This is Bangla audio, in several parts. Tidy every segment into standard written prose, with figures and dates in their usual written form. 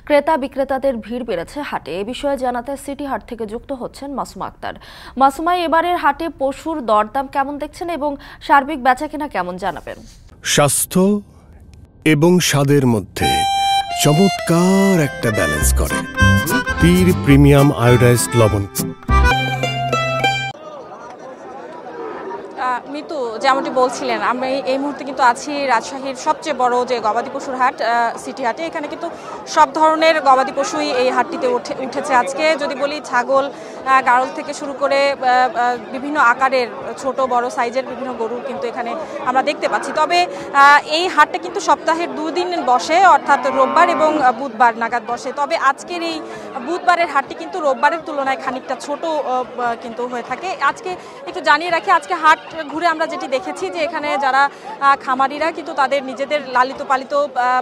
ক্রেতা বিক্রেতাদের ভিড় বেড়েছে হাটে। এ বিষয়ে জানাতে সিটি হাট থেকে যুক্ত হচ্ছেন মাসুমা আক্তার। মাসুমা, এবারের হাটে পশুর দরদাম কেমন দেখছেন এবং সার্বিক বেচাকেনা কেমন জানাবেন? স্বাস্থ্য এবং স্বাদের মধ্যে চমৎকার একটা ব্যালেন্স করে পীর প্রিমিয়াম আয়োডাইজড লবণ। মিতু, যেমনটি বলছিলেন, আমি এই মুহূর্তে কিন্তু আছি রাজশাহীর সবচেয়ে বড় যে গবাদি পশুর হাট সিটি হাটে। এখানে কিন্তু সব ধরনের গবাদি পশুই এই হাটটিতে উঠেছে আজকে। যদি বলি, ছাগল, গাড়ল থেকে শুরু করে বিভিন্ন আকারের ছোট বড় সাইজের বিভিন্ন গরু কিন্তু এখানে আমরা দেখতে পাচ্ছি। তবে এই হাটটা কিন্তু সপ্তাহের 2 দিন বসে, অর্থাৎ রোববার এবং বুধবার নাগাদ বসে। তবে আজকের এই বুধবারের হাটটি কিন্তু রোববারের তুলনায় খানিকটা ছোট কিন্তু হয়ে থাকে। আজকে একটু জানিয়ে রাখি, আজকে হাট ঘুরে আমরা যেটি দেখেছি যে এখানে যারা খামারিরা কিন্তু তাদের নিজেদের লালিত পালিত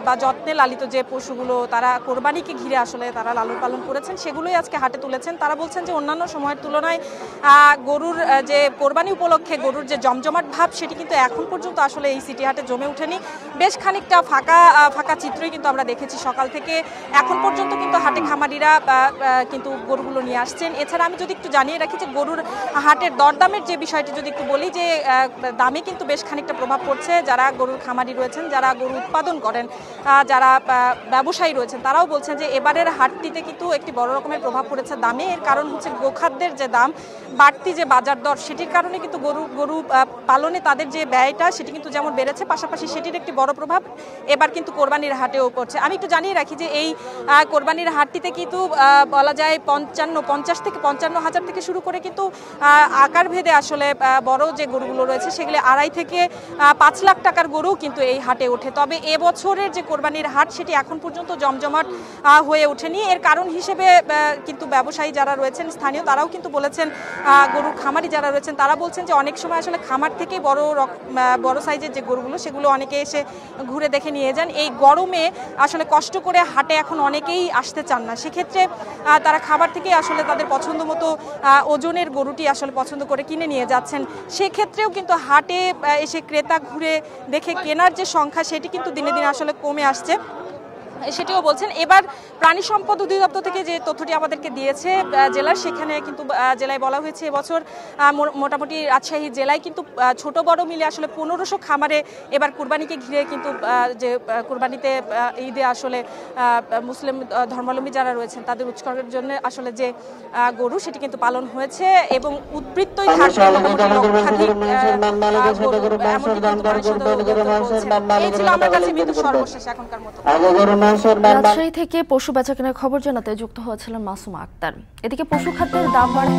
বা যত্নে লালিত যে পশুগুলো তারা কোরবানিকে ঘিরে আসলে তারা লালন পালন করেছেন, সেগুলোই আজকে হাটে তুলেছেন। তারা বলছেন যে অন্যান্য সময়ের তুলনায় গরুর যে কোরবানি উপলক্ষে গরুর যে জমজমাট ভাব, সেটি কিন্তু এখন পর্যন্ত আসলে এই সিটি হাটে জমে ওঠেনি। বেশ খানিকটা ফাঁকা চিত্রই কিন্তু আমরা দেখেছি সকাল থেকে এখন পর্যন্ত। কিন্তু হাটে খামারিরা কিন্তু গরুগুলো নিয়ে আসছেন। এছাড়া আমি যদি একটু জানিয়ে রাখি যে গরুর হাটের দরদামের যে বিষয়টি যদি একটু বলি, যে দামে কিন্তু বেশ খানিকটা প্রভাব পড়ছে। যারা গরুর খামারি রয়েছেন, যারা গরু উৎপাদন করেন, যারা ব্যবসায়ী রয়েছেন, তারাও বলছেন যে এবারের হাটটিতে কিন্তু একটি বড় রকমের প্রভাব পড়েছে দামে। এর কারণ হচ্ছে গোখাদ্যের যে দাম, বাড়তি যে বাজার দর, সেটির কারণে কিন্তু গরু পালনে তাদের যে ব্যয়টা সেটি কিন্তু যেমন বেড়েছে, পাশাপাশি সেটির একটি বড় প্রভাব এবার কিন্তু কোরবানির হাটেও পড়ছে। আমি একটু জানিয়ে রাখি যে এই কোরবানির হাটটিতে কিন্তু বলা যায় 50 থেকে 55 হাজার থেকে শুরু করে কিন্তু আকার ভেদে আসলে বড় যে গরুগুলো রয়েছে সেগুলো 2.5 থেকে 5 লাখ টাকার গরু কিন্তু এই হাটে ওঠে। তবে এবছরের যে কোরবানির হাট সেটি এখন পর্যন্ত জমজমাট হয়ে ওঠেনি। এর কারণ হিসেবে কিন্তু ব্যবসায়ী যারা রয়েছেন স্থানীয়, তারাও কিন্তু বলেছেন, গরুর খামারি যারা রয়েছেন তারা বলছেন যে অনেক সময় আসলে খামার থেকেই বড় সাইজের যে গরুগুলো সেগুলো অনেকে এসে ঘুরে দেখে নিয়ে যান। এই গরমে আসলে কষ্ট করে হাটে এখন অনেকেই আসতে চান না, সেক্ষেত্রে তারা খাবার থেকেই আসলে তাদের পছন্দ মতো ওজনের গরুটি আসলে পছন্দ করে কিনে নিয়ে যাচ্ছেন। সেক্ষেত্রেও কিন্তু হাটে এসে ক্রেতা ঘুরে দেখে কেনার যে সংখ্যা সেটি কিন্তু দিনে দিনে আসলে কমে আসছে, সেটিও বলছেন। এবার প্রাণী সম্পদ অধিদপ্তর থেকে যে তথ্যটি আমাদেরকে দিয়েছে জেলার, সেখানে কিন্তু জেলায় বলা হয়েছে এবছর মোটামুটি রাজশাহী জেলায় কিন্তু ছোট বড় মিলে আসলে 1500 খামারে এবার কুরবানিকে ঘিরে কিন্তু যে কুরবানিতে ঈদে আসলে মুসলিম ধর্মাবলম্বী যারা রয়েছেন তাদের উৎসবের জন্য আসলে যে গরু সেটি কিন্তু পালন হয়েছে এবং উদ্বৃত্তই থাকবে মোটামুটি লক্ষাধিক গরু, এমনকি কিন্তু এই ছিল আমার কাছে মৃত্যু সর্বশেষ এখনকার মতো। রাজশাহী থেকে পশু বেচাকেনার খবর জানাতে যুক্ত হয়েছিলেন মাসুমা আক্তার। এদিকে পশু খাদ্যের দাম বাড়ে।